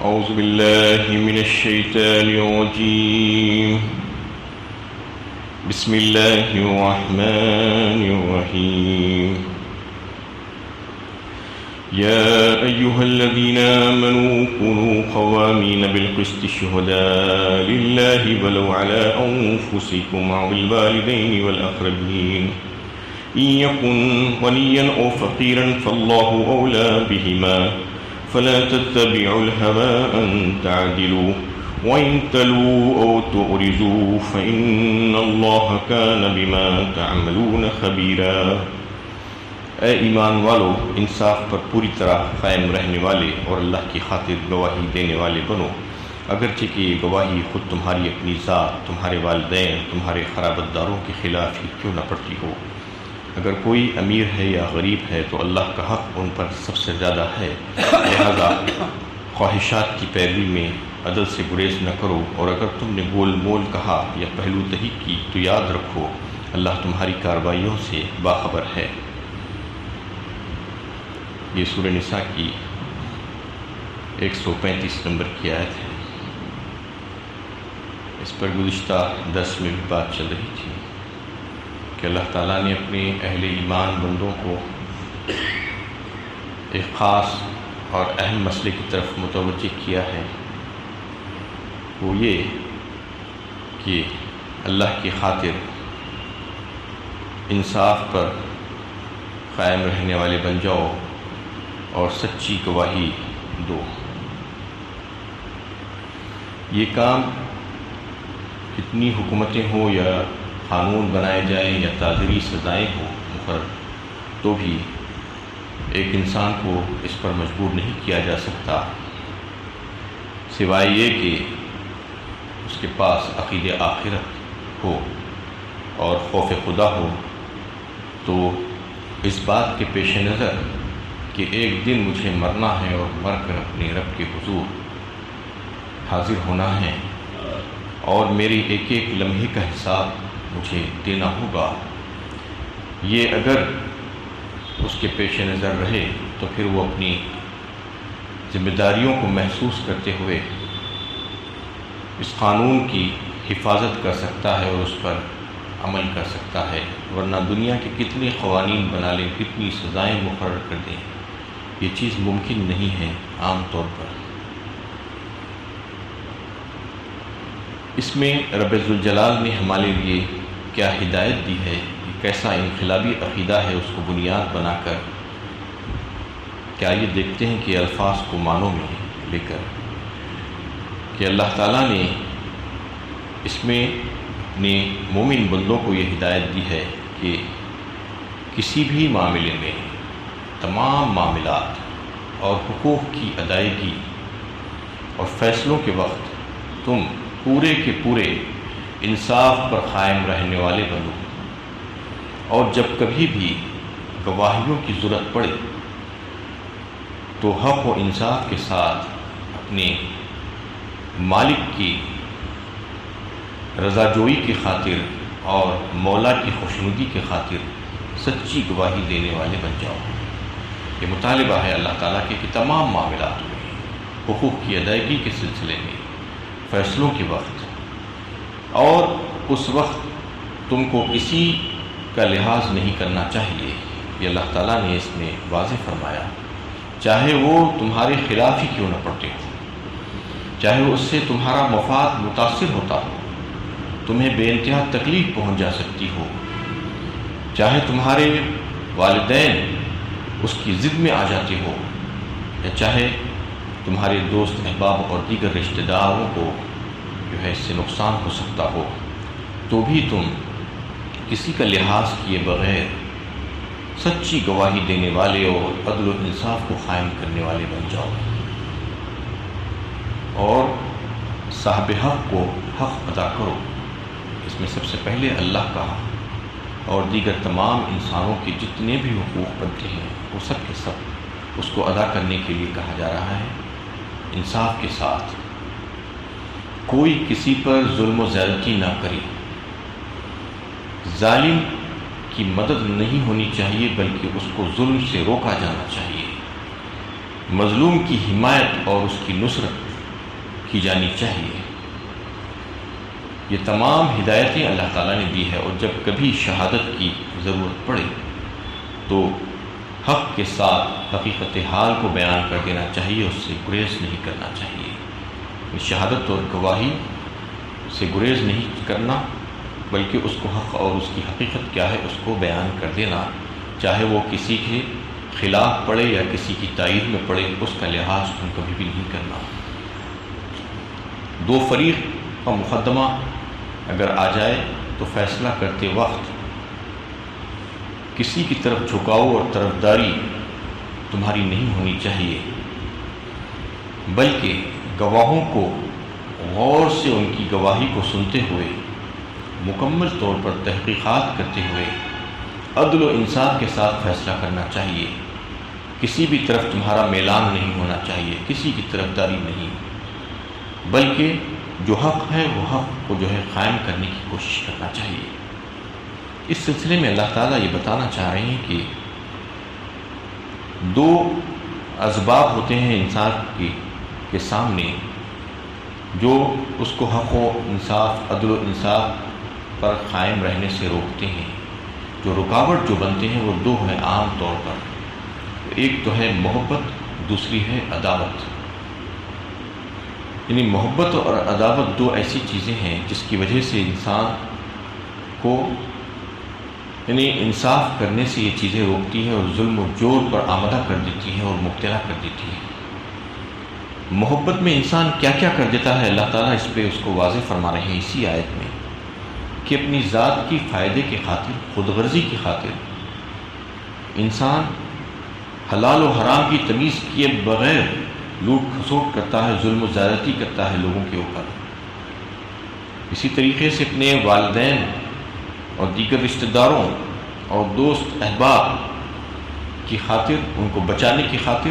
أعوذ بالله من الشيطان الرجيم. بسم الله الرحمن الرحيم. يا أيها الذين آمنوا كونوا قوامين بالقسط شهداء لله ولو على أنفسكم أو الوالدين والأقربين إن يكن غنيا أو فقيرا فالله أولى بهما فلا تتبعوا الهوى أن تعدلوا وإن تلووا أو تعرضوا فإن الله كان بما تعملون خبيرا. اے ایمان والو، انصاف پر پوری طرح قائم رہنے والے اور اللہ کی خاطر گواہی دینے والے بنو، اگرچہ کہ یہ گواہی خود تمہاری اپنی ذات، تمہارے والدین، تمہارے قرابت داروں کے خلاف ہی کیوں نہ پڑتی ہو. اگر کوئی امیر ہے یا غریب ہے تو اللہ کا حق ان پر سب سے زیادہ ہے، لہذا خواہشات کی پیروی میں عدل سے گریز نہ کرو، اور اگر تم نے گول مول کہا یا پہلو دہی کی تو یاد رکھو اللہ تمہاری کارروائیوں سے باخبر ہے. یہ سورہ نساء کی 135 نمبر کی آیت ہے. اس پر گزشتہ درس میں بھی بات چل رہی تھی کہ اللہ تعالیٰ نے اپنے اہل ایمان بندوں کو ایک خاص اور اہم مسئلے کی طرف متوجہ کیا ہے، وہ یہ کہ اللہ کی خاطر انصاف پر قائم رہنے والے بن جاؤ اور سچی گواہی دو. یہ کام کتنی حکومتیں ہوں یا قانون بنائے جائیں یا تعزیری سزائیں ہوں مقرر، تو بھی ایک انسان کو اس پر مجبور نہیں کیا جا سکتا سوائے یہ کہ اس کے پاس عقید آخرت ہو اور خوف خدا ہو. تو اس بات کے پیش نظر کہ ایک دن مجھے مرنا ہے اور مر کر اپنے رب کے حضور حاضر ہونا ہے اور میری ایک ایک لمحے کا حساب مجھے دینا ہوگا، یہ اگر اس کے پیش نظر رہے تو پھر وہ اپنی ذمہ داریوں کو محسوس کرتے ہوئے اس قانون کی حفاظت کر سکتا ہے اور اس پر عمل کر سکتا ہے. ورنہ دنیا کے کتنے قوانین بنا لیں، کتنی سزائیں مقرر کر دیں، یہ چیز ممکن نہیں ہے عام طور پر. اس میں رب ذوالجلال نے ہمارے لیے کیا ہدایت دی ہے، کیسا انقلابی عقیدہ ہے اس کو بنیاد بنا کر. کیا یہ دیکھتے ہیں کہ الفاظ کو معنوں میں لے کر کہ اللہ تعالیٰ نے اس میں اپنے مومن بندوں کو یہ ہدایت دی ہے کہ کسی بھی معاملے میں تمام معاملات اور حقوق کی ادائیگی اور فیصلوں کے وقت تم پورے کے پورے انصاف پر قائم رہنے والے بنو، اور جب کبھی بھی گواہیوں کی ضرورت پڑے تو حق و انصاف کے ساتھ اپنے مالک کی رضا جوئی کی خاطر اور مولا کی خوشنودی کی خاطر سچی گواہی دینے والے بن جاؤ. یہ مطالبہ ہے اللہ تعالیٰ کے کہ تمام معاملات میں، حقوق کی ادائیگی کے سلسلے میں، فیصلوں کے وقت اور اس وقت تم کو کسی کا لحاظ نہیں کرنا چاہیے. یہ اللہ تعالیٰ نے اس میں واضح فرمایا، چاہے وہ تمہارے خلاف ہی کیوں نہ پڑتے ہو، چاہے اس سے تمہارا مفاد متاثر ہوتا ہو، تمہیں بے انتہا تکلیف پہنچ جا سکتی ہو، چاہے تمہارے والدین اس کی ضد میں آ جاتے ہو، یا چاہے تمہارے دوست احباب اور دیگر رشتہ داروں کو جو ہے اس سے نقصان ہو سکتا ہو، تو بھی تم کسی کا لحاظ کیے بغیر سچی گواہی دینے والے اور عدل و انصاف کو قائم کرنے والے بن جاؤ، اور صاحب حق کو حق ادا کرو. اس میں سب سے پہلے اللہ کا حق اور دیگر تمام انسانوں کے جتنے بھی حقوق بنتے ہیں وہ سب کے سب اس کو ادا کرنے کے لیے کہا جا رہا ہے انصاف کے ساتھ. کوئی کسی پر ظلم و زیادتی نہ کرے، ظالم کی مدد نہیں ہونی چاہیے بلکہ اس کو ظلم سے روکا جانا چاہیے. مظلوم کی حمایت اور اس کی نصرت کی جانی چاہیے۔ یہ تمام ہدایتیں اللہ تعالیٰ نے دی ہے، اور جب کبھی شہادت کی ضرورت پڑے تو حق کے ساتھ حقیقت حال کو بیان کر دینا چاہیے، اس سے گریز نہیں کرنا چاہیے۔ شہادت اور گواہی سے گریز نہیں کرنا، بلکہ اس کو حق اور اس کی حقیقت کیا ہے اس کو بیان کر دینا، چاہے وہ کسی کے خلاف پڑے یا کسی کی تائید میں پڑے، اس کا لحاظ ہم کبھی بھی نہیں کرنا۔ دو فریق کا مقدمہ اگر آ جائے تو فیصلہ کرتے وقت کسی کی طرف جھکاؤ اور طرفداری تمہاری نہیں ہونی چاہیے، بلکہ گواہوں کو غور سے ان کی گواہی کو سنتے ہوئے مکمل طور پر تحقیقات کرتے ہوئے عدل و انصاف کے ساتھ فیصلہ کرنا چاہیے۔ کسی بھی طرف تمہارا میلان نہیں ہونا چاہیے، کسی کی طرفداری نہیں، بلکہ جو حق ہے وہ حق کو قائم کرنے کی کوشش کرنا چاہیے۔ اس سلسلے میں اللہ تعالیٰ یہ بتانا چاہ رہے ہیں کہ دو اسباب ہوتے ہیں انسان کے سامنے جو اس کو حق و انصاف، عدل و انصاف پر قائم رہنے سے روکتے ہیں۔ جو رکاوٹ جو بنتے ہیں وہ دو ہیں عام طور پر، ایک تو ہے محبت، دوسری ہے عداوت۔ یعنی محبت اور عداوت دو ایسی چیزیں ہیں جس کی وجہ سے انسان کو انصاف کرنے سے یہ چیزیں روکتی ہیں اور ظلم و جور پر آمادہ کر دیتی ہیں اور مبتلا کر دیتی ہیں۔ محبت میں انسان کیا کیا کر دیتا ہے، اللہ تعالیٰ اس پہ اس کو واضح فرما رہے ہیں اسی آیت میں، کہ اپنی ذات کی فائدے کی خاطر، خود غرضی کی خاطر انسان حلال و حرام کی تمیز کیے بغیر لوٹ کھسوٹ کرتا ہے، ظلم و زیادتی کرتا ہے لوگوں کے اوپر۔ اسی طریقے سے اپنے والدین اور دیگر رشتہ داروں اور دوست احباب کی خاطر، ان کو بچانے کی خاطر،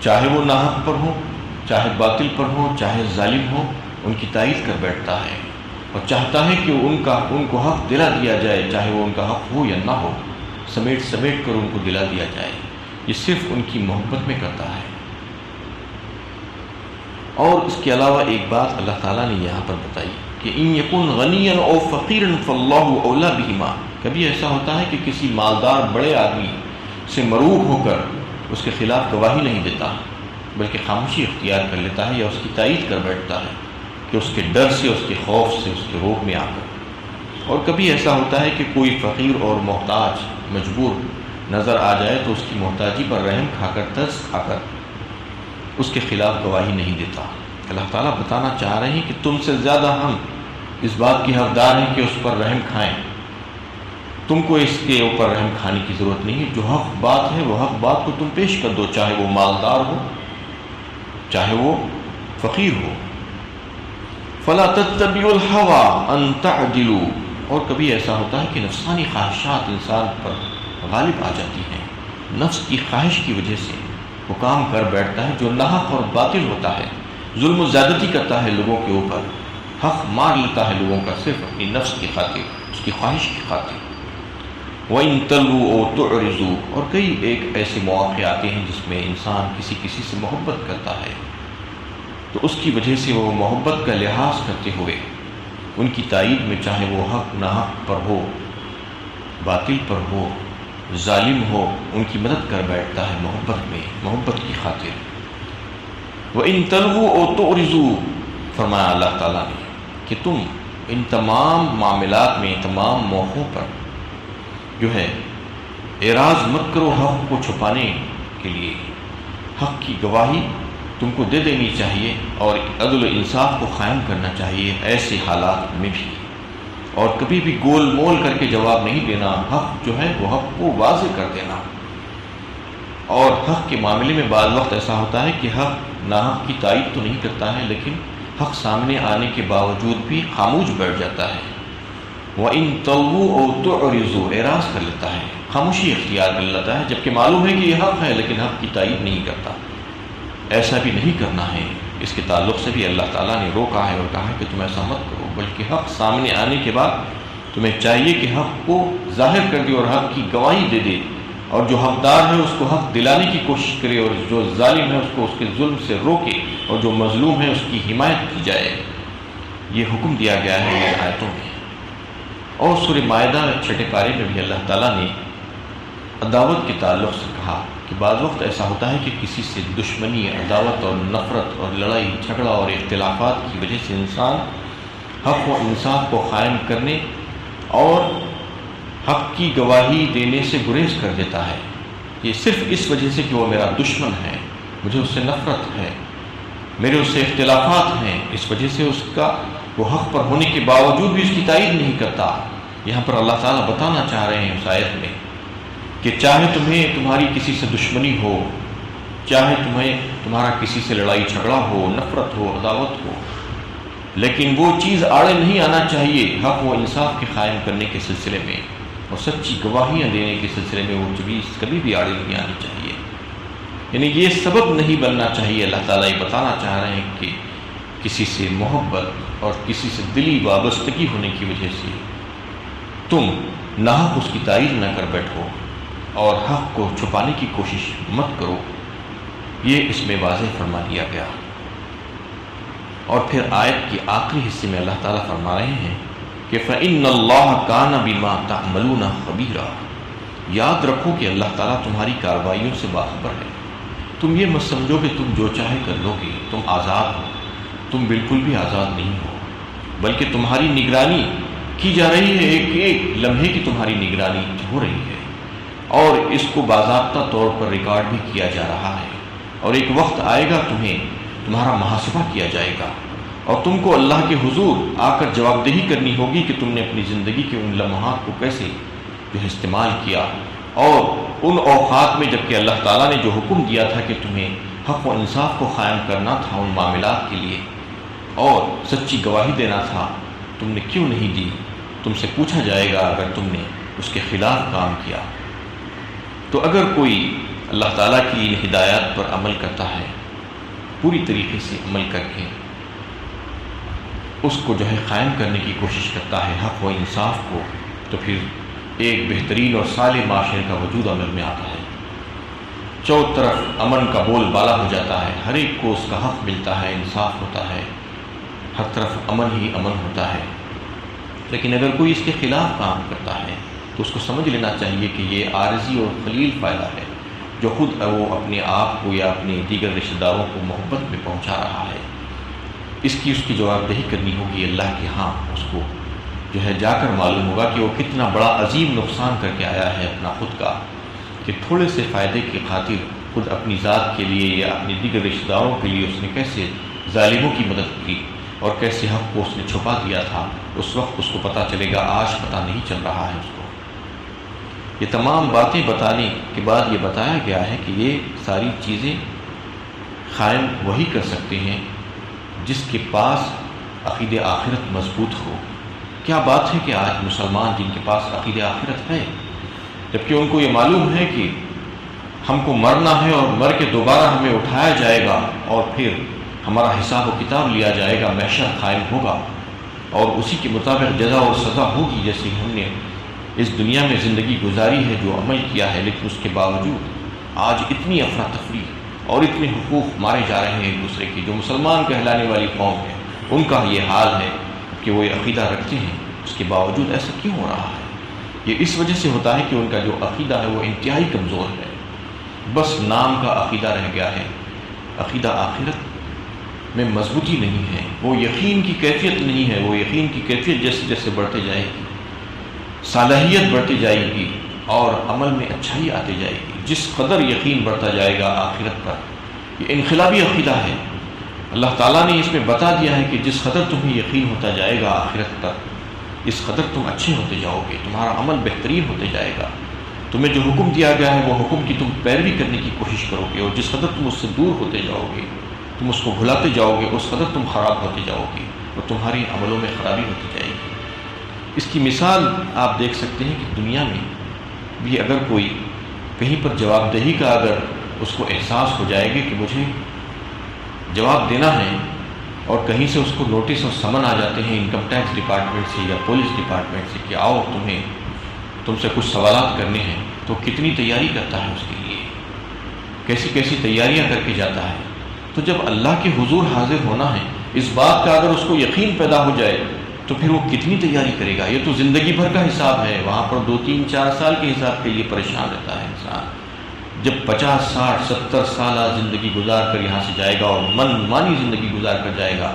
چاہے وہ ناحق پر ہوں، چاہے باطل پر ہوں، چاہے ظالم ہوں، ان کی تائید کر بیٹھتا ہے اور چاہتا ہے کہ ان کو حق دلا دیا جائے، چاہے وہ ان کا حق ہو یا نہ ہو، سمیٹ کر ان کو دلا دیا جائے۔ یہ صرف ان کی محبت میں کرتا ہے۔ اور اس کے علاوہ ایک بات اللہ تعالیٰ نے یہاں پر بتائی کہ ان یکن غنیا او فقیرا فاللہ اولی بہما۔ کبھی ایسا ہوتا ہے کہ کسی مالدار بڑے آدمی سے مروب ہو کر اس کے خلاف گواہی نہیں دیتا، بلکہ خاموشی اختیار کر لیتا ہے یا اس کی تائید کر بیٹھتا ہے کہ اس کے ڈر سے، اس کے خوف سے، اس کے روب میں آ کر۔ اور کبھی ایسا ہوتا ہے کہ کوئی فقیر اور محتاج مجبور نظر آ جائے تو اس کی محتاجی پر رحم کھا کر، ترس کھا کر اس کے خلاف گواہی نہیں دیتا۔ اللہ تعالیٰ بتانا چاہ رہے ہیں کہ تم سے زیادہ ہم اس بات کی حقدار ہیں کہ اس پر رحم کھائیں۔ تم کو اس کے اوپر رحم کھانے کی ضرورت نہیں ہے۔ جو حق بات ہے وہ حق بات کو تم پیش کر دو، چاہے وہ مالدار ہو، چاہے وہ فقیر ہو۔ فلا تتبعوا الهوى ان تعدلوا۔ اور کبھی ایسا ہوتا ہے کہ نفسانی خواہشات انسان پر غالب آ جاتی ہیں، نفس کی خواہش کی وجہ سے وہ کام کر بیٹھتا ہے جو ناحق اور باطل ہوتا ہے، ظلم و زیادتی کرتا ہے لوگوں کے اوپر، حق مار لیتا ہے لوگوں کا صرف اپنی نفس کی خاطر، اس کی خواہش کی خاطر۔ وَإِن تَلْوُوا أَوْ تُعْرِضُوا۔ اور کئی ایک ایسے مواقع آتے ہیں جس میں انسان کسی سے محبت کرتا ہے، تو اس کی وجہ سے وہ محبت کا لحاظ کرتے ہوئے ان کی تائید میں، چاہے وہ حق ناحق پر ہو، باطل پر ہو، ظالم ہو، ان کی مدد کر بیٹھتا ہے محبت میں، محبت کی خاطر۔ وَإِن تَلْوُوا أَوْ تُعْرِضُوا، فرمایا اللہ تعالیٰ نے کہ تم ان تمام معاملات میں، تمام موقعوں پر اعراض مت کرو، حق کو چھپانے کے لیے حق کی گواہی تم کو دے دینی چاہیے اور عدل و انصاف کو قائم کرنا چاہیے ایسے حالات میں بھی، اور کبھی بھی گول مول کر کے جواب نہیں دینا، حق وہ حق کو واضح کر دینا۔ اور حق کے معاملے میں بعض وقت ایسا ہوتا ہے کہ حق ناحق کی تائید تو نہیں کرتا ہے، لیکن حق سامنے آنے کے باوجود بھی خاموش بیٹھ جاتا ہے۔ وَإِن تَلْوُوا أَوْ تُعْرِضُوا، اعراض کر لیتا ہے، خاموشی اختیار کر لیتا ہے، جبکہ معلوم ہے کہ یہ حق ہے لیکن حق کی تائید نہیں کرتا۔ ایسا بھی نہیں کرنا ہے۔ اس کے تعلق سے بھی اللہ تعالیٰ نے روکا ہے اور کہا کہ تم ایسا مت کرو، بلکہ حق سامنے آنے کے بعد تمہیں چاہیے کہ حق کو ظاہر کر دے اور حق کی گواہی دے دے، اور جو حقدار ہے اس کو حق دلانے کی کوشش کرے، اور جو ظالم ہے اس کو اس کے ظلم سے روکے، اور جو مظلوم ہے اس کی حمایت کی جائے۔ یہ حکم دیا گیا ہے ان آیتوں میں۔ اور سورہ مائدہ 6 پارے میں بھی اللہ تعالیٰ نے عداوت کے تعلق سے کہا کہ بعض وقت ایسا ہوتا ہے کہ کسی سے دشمنی، عداوت اور نفرت اور لڑائی جھگڑا اور اختلافات کی وجہ سے انسان حق و انصاف کو قائم کرنے اور حق کی گواہی دینے سے گریز کر دیتا ہے۔ یہ صرف اس وجہ سے کہ وہ میرا دشمن ہے، مجھے اس سے نفرت ہے، میرے اس سے اختلافات ہیں، اس وجہ سے اس کا وہ حق پر ہونے کے باوجود بھی اس کی تائید نہیں کرتا۔ یہاں پر اللہ تعالیٰ بتانا چاہ رہے ہیں اس آیت میں کہ چاہے تمہیں تمہاری کسی سے دشمنی ہو، چاہے تمہارا کسی سے لڑائی جھگڑا ہو، نفرت ہو، عداوت ہو، لیکن وہ چیز آڑے نہیں آنا چاہیے حق و انصاف کے قائم کرنے کے سلسلے میں اور سچی گواہیاں دینے کے سلسلے میں، وہ چیز کبھی بھی آڑے نہیں آنی چاہیے۔ یعنی یہ سبب نہیں بننا چاہیے۔ اللہ تعالیٰ یہ بتانا چاہ رہے ہیں کہ کسی سے محبت اور کسی سے دلی وابستگی ہونے کی وجہ سے تم ناحق اس کی تائید نہ کر بیٹھو اور حق کو چھپانے کی کوشش مت کرو۔ یہ اس میں واضح فرما دیا گیا۔ اور پھر آیت کی آخری حصے میں اللہ تعالیٰ فرما رہے ہیں کہ فَإِنَّ اللَّهَ كَانَ بِمَا تَعْمَلُونَ خَبِيرًا۔ یاد رکھو کہ اللہ تعالیٰ تمہاری کارروائیوں سے باخبر ہے۔ تم یہ مت سمجھو کہ تم جو چاہے کر لو گے، تم آزاد ہو۔ تم بالکل بھی آزاد نہیں ہو، بلکہ تمہاری نگرانی کی جا رہی ہے، ایک ایک لمحے کی تمہاری نگرانی ہو رہی ہے، اور اس کو باضابطہ طور پر ریکارڈ بھی کیا جا رہا ہے۔ اور ایک وقت آئے گا تمہارا محاسبہ کیا جائے گا، اور تم کو اللہ کے حضور آ کر جواب دہی کرنی ہوگی کہ تم نے اپنی زندگی کے ان لمحات کو کیسے استعمال کیا، اور ان اوقات میں جبکہ اللہ تعالیٰ نے جو حکم دیا تھا کہ تمہیں حق و انصاف کو قائم کرنا تھا ان معاملات کے لیے اور سچی گواہی دینا تھا، تم نے کیوں نہیں دی؟ تم سے پوچھا جائے گا اگر تم نے اس کے خلاف کام کیا۔ تو اگر کوئی اللہ تعالیٰ کی ان ہدایات پر عمل کرتا ہے، پوری طریقے سے عمل کر کے اس کو قائم کرنے کی کوشش کرتا ہے حق و انصاف کو، تو پھر ایک بہترین اور صالح معاشرے کا وجود عمل میں آتا ہے۔ چاروں طرف امن کا بول بالا ہو جاتا ہے، ہر ایک کو اس کا حق ملتا ہے، انصاف ہوتا ہے، ہر طرف امن ہی امن ہوتا ہے۔ لیکن اگر کوئی اس کے خلاف کام کرتا ہے تو اس کو سمجھ لینا چاہیے کہ یہ عارضی اور قلیل فائدہ ہے جو خود وہ اپنے آپ کو یا اپنے دیگر رشتہ داروں کو محبت میں پہنچا رہا ہے۔ اس کی جواب دہی کرنی ہوگی اللہ کے ہاں۔ اس کو جا کر معلوم ہوگا کہ وہ کتنا بڑا عظیم نقصان کر کے آیا ہے اپنا خود کا، کہ تھوڑے سے فائدے کی خاطر خود اپنی ذات کے لیے یا اپنے دیگر رشتہ داروں کے لیے اس نے کیسے ظالموں کی مدد کی اور کیسے حق کو اس نے چھپا دیا تھا۔ اس وقت اس کو پتہ چلے گا، آج پتہ نہیں چل رہا ہے اس کو۔ یہ تمام باتیں بتانے کے بعد یہ بتایا گیا ہے کہ یہ ساری چیزیں قائم وہی کر سکتے ہیں جس کے پاس عقید آخرت مضبوط ہو۔ کیا بات ہے کہ آج مسلمان جن کے پاس عقید آخرت ہے، جبکہ ان کو یہ معلوم ہے کہ ہم کو مرنا ہے اور مر کے دوبارہ ہمیں اٹھایا جائے گا اور پھر ہمارا حساب و کتاب لیا جائے گا، محشر قائم ہوگا اور اسی کے مطابق جزا اور سزا ہوگی جیسے ہم نے اس دنیا میں زندگی گزاری ہے، جو عمل کیا ہے۔ لیکن اس کے باوجود آج اتنی افراتفری اور اتنے حقوق مارے جا رہے ہیں ایک دوسرے کی، جو مسلمان کہلانے والی قوم ہے ان کا یہ حال ہے کہ وہ یہ عقیدہ رکھتے ہیں، اس کے باوجود ایسا کیوں ہو رہا ہے؟ یہ اس وجہ سے ہوتا ہے کہ ان کا جو عقیدہ ہے وہ انتہائی کمزور ہے، بس نام کا عقیدہ رہ گیا ہے، عقیدہ آخرت میں مضبوطی نہیں ہے، وہ یقین کی کیفیت نہیں ہے۔ وہ یقین کی کیفیت جیسے جیسے بڑھتے جائے گی، صلاحیت بڑھتی جائے گی اور عمل میں اچھائی آتی جائے گی، جس قدر یقین بڑھتا جائے گا آخرت پر، یہ انقلابی عقیدہ ہے۔ اللہ تعالیٰ نے اس میں بتا دیا ہے کہ جس قدر تمہیں یقین ہوتا جائے گا آخرت پر، اس قدر تم اچھے ہوتے جاؤ گے، تمہارا عمل بہترین ہوتے جائے گا۔ تمہیں جو حکم دیا گیا ہے وہ حکم کی تم پیروی کرنے کی کوشش کرو گے، اور جس قدر تم اس سے دور ہوتے جاؤ گے، تم اس کو بھلاتے جاؤ گے، اس قدر تم خراب ہوتے جاؤ گے اور تمہاری عملوں میں خرابی ہوتی جائے گی۔ اس کی مثال آپ دیکھ سکتے ہیں کہ دنیا میں بھی اگر کوئی کہیں پر جواب دہی کا اگر اس کو احساس ہو جائے گا کہ مجھے جواب دینا ہے، اور کہیں سے اس کو نوٹس اور سمن آ جاتے ہیں انکم ٹیکس ڈپارٹمنٹ سے یا پولیس ڈپارٹمنٹ سے کہ آؤ تم سے کچھ سوالات کرنے ہیں، تو کتنی تیاری کرتا ہے اس کے لیے، کیسی کیسی تیاریاں کر کے جاتا ہے۔ تو جب اللہ کے حضور حاضر ہونا ہے، اس بات کا اگر اس کو یقین پیدا ہو جائے تو پھر وہ کتنی تیاری کرے گا۔ یہ تو زندگی بھر کا حساب ہے، وہاں پر 2 3 4 سال کے حساب کے لیے پریشان رہتا ہے انسان۔ جب 50 60 70 سالہ زندگی گزار کر یہاں سے جائے گا اور من مانی زندگی گزار کر جائے گا،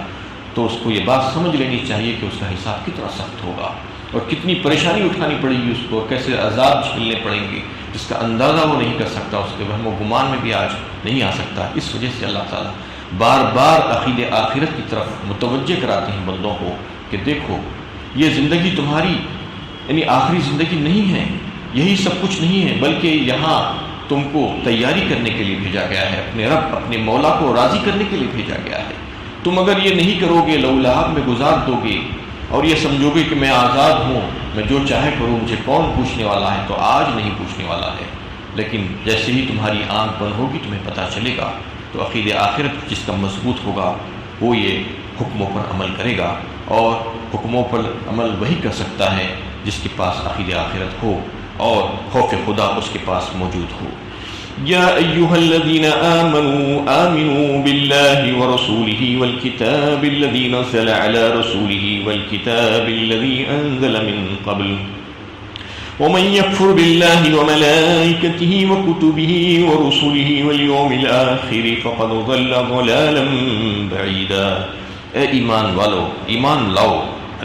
تو اس کو یہ بات سمجھ لینی چاہیے کہ اس کا حساب کتنا سخت ہوگا اور کتنی پریشانی اٹھانی پڑے گی اس کو، کیسے عذاب جھیلنے پڑیں گے جس کا اندازہ وہ نہیں کر سکتا، اس کے وہم و گمان میں بھی آج نہیں آ سکتا۔ اس وجہ سے اللہ تعالیٰ بار بار عقید آخرت کی طرف متوجہ کراتے ہیں بندوں کو کہ دیکھو یہ زندگی تمہاری یعنی آخری زندگی نہیں ہے، یہی سب کچھ نہیں ہے، بلکہ یہاں تم کو تیاری کرنے کے لیے بھیجا گیا ہے، اپنے رب اپنے مولا کو راضی کرنے کے لیے بھیجا گیا ہے۔ تم اگر یہ نہیں کرو گے، لو لہب میں گزار دو گے اور یہ سمجھو گے کہ میں آزاد ہوں، میں جو چاہے کروں، مجھے کون پوچھنے والا ہے، تو آج نہیں پوچھنے والا ہے، لیکن جیسے ہی تمہاری آنکھ بند ہوگی تمہیں پتہ چلے گا۔ تو عقید آخرت جس کا مضبوط ہوگا وہ یہ حکموں پر عمل کرے گا، اور حکموں پر عمل وہی کر سکتا ہے جس کے پاس عقید آخرت ہو اور خوف خدا اس کے پاس موجود ہو۔ یا ایھا الذین آمنوا آمنوا باللہ ورسولہ والکتاب الذی نزل علی رسولہ والکتاب الذی انزل من قبل ومن يكفر بالله وملائكته وكتبه ورسله واليوم الآخر فقد ضل ضلالا بعيدا۔ اے ایمان والو، ایمان لاؤ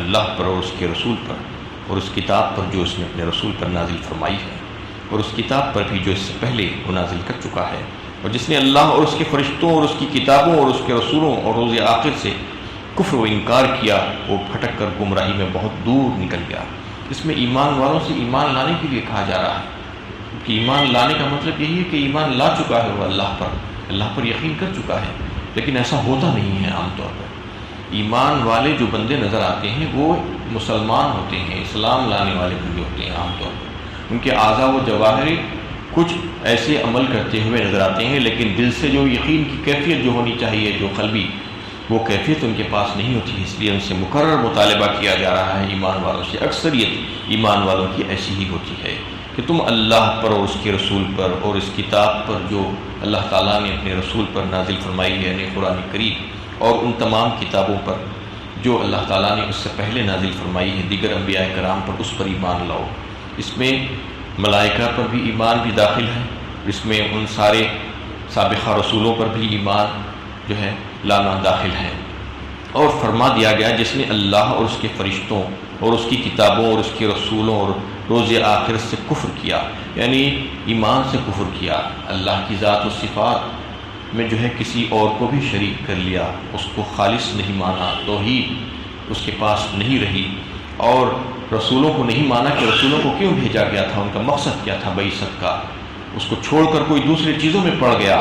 اللہ پر اور اس کے رسول پر اور اس کتاب پر جو اس نے اپنے رسول پر نازل فرمائی ہے، اور اس کتاب پر بھی جو اس سے پہلے وہ نازل کر چکا ہے، اور جس نے اللہ اور اس کے فرشتوں اور اس کی کتابوں اور اس کے رسولوں اور روز آخر سے کفر و انکار کیا، وہ پھٹک کر گمراہی میں بہت دور نکل گیا۔ اس میں ایمان والوں سے ایمان لانے کے لیے کہا جا رہا ہے کہ ایمان لانے کا مطلب یہی ہے کہ ایمان لا چکا ہے وہ اللہ پر یقین کر چکا ہے، لیکن ایسا ہوتا نہیں ہے عام طور پر۔ ایمان والے جو بندے نظر آتے ہیں وہ مسلمان ہوتے ہیں، اسلام لانے والے بندے ہوتے ہیں عام طور پر، ان کے اعضاء و جواہر کچھ ایسے عمل کرتے ہوئے نظر آتے ہیں، لیکن دل سے جو یقین کی کیفیت جو ہونی چاہیے، جو قلبی، وہ کیفیت ان کے پاس نہیں ہوتی، اس لیے ان سے مقرر مطالبہ کیا جا رہا ہے ایمان والوں سے۔ اکثریت ایمان والوں کی ایسی ہی ہوتی ہے کہ تم اللہ پر اور اس کے رسول پر اور اس کتاب پر جو اللہ تعالیٰ نے اپنے رسول پر نازل فرمائی ہے، یعنی قرآن کریم، اور ان تمام کتابوں پر جو اللہ تعالیٰ نے اس سے پہلے نازل فرمائی ہے دیگر انبیاء کرام پر، اس پر ایمان لاؤ۔ اس میں ملائکہ پر بھی ایمان بھی داخل ہے، اس میں ان سارے سابقہ رسولوں پر بھی ایمان جو ہے لانا داخل ہے، اور فرما دیا گیا جس نے اللہ اور اس کے فرشتوں اور اس کی کتابوں اور اس کے رسولوں اور روز آخرت سے کفر کیا، یعنی ایمان سے کفر کیا، اللہ کی ذات و صفات میں جو ہے کسی اور کو بھی شریک کر لیا، اس کو خالص نہیں مانا، توحید اس کے پاس نہیں رہی، اور رسولوں کو نہیں مانا کہ رسولوں کو کیوں بھیجا گیا تھا، ان کا مقصد کیا تھا بعثت کا، اس کو چھوڑ کر کوئی دوسری چیزوں میں پڑ گیا،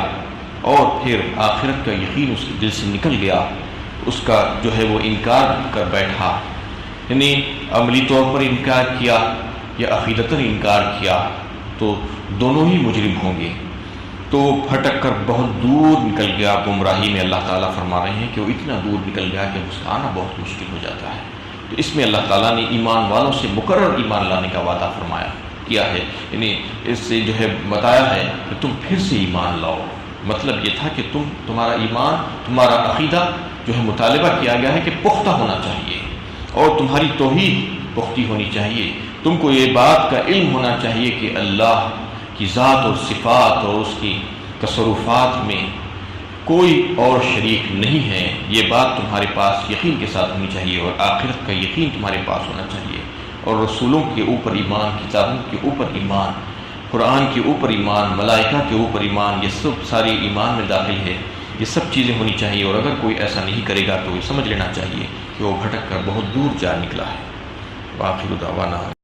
اور پھر آخرت کا یقین اس کے دل سے نکل گیا، اس کا جو ہے وہ انکار کر بیٹھا، یعنی عملی طور پر انکار کیا یا عقیدتاً انکار کیا، تو دونوں ہی مجرم ہوں گے۔ تو پھٹک کر بہت دور نکل گیا گمراہی میں۔ اللہ تعالیٰ فرما رہے ہیں کہ وہ اتنا دور نکل گیا کہ اس کا آنا بہت مشکل ہو جاتا ہے۔ تو اس میں اللہ تعالیٰ نے ایمان والوں سے مقرر ایمان لانے کا وعدہ فرمایا کیا ہے، یعنی اس سے جو ہے بتایا ہے کہ تم پھر سے ایمان لاؤ۔ مطلب یہ تھا کہ تمہارا ایمان، تمہارا عقیدہ جو ہے مطالبہ کیا گیا ہے کہ پختہ ہونا چاہیے، اور تمہاری توحید پختی ہونی چاہیے، تم کو یہ بات کا علم ہونا چاہیے کہ اللہ کی ذات اور صفات اور اس کی تصرفات میں کوئی اور شریک نہیں ہے، یہ بات تمہارے پاس یقین کے ساتھ ہونی چاہیے، اور آخرت کا یقین تمہارے پاس ہونا چاہیے، اور رسولوں کے اوپر ایمان، کتابوں کے اوپر ایمان، قرآن کے اوپر ایمان، ملائکہ کے اوپر ایمان، یہ سب ساری ایمان میں داخل ہے، یہ سب چیزیں ہونی چاہیے، اور اگر کوئی ایسا نہیں کرے گا تو یہ سمجھ لینا چاہیے کہ وہ بھٹک کر بہت دور جا نکلا ہے۔ وآخر دعوانا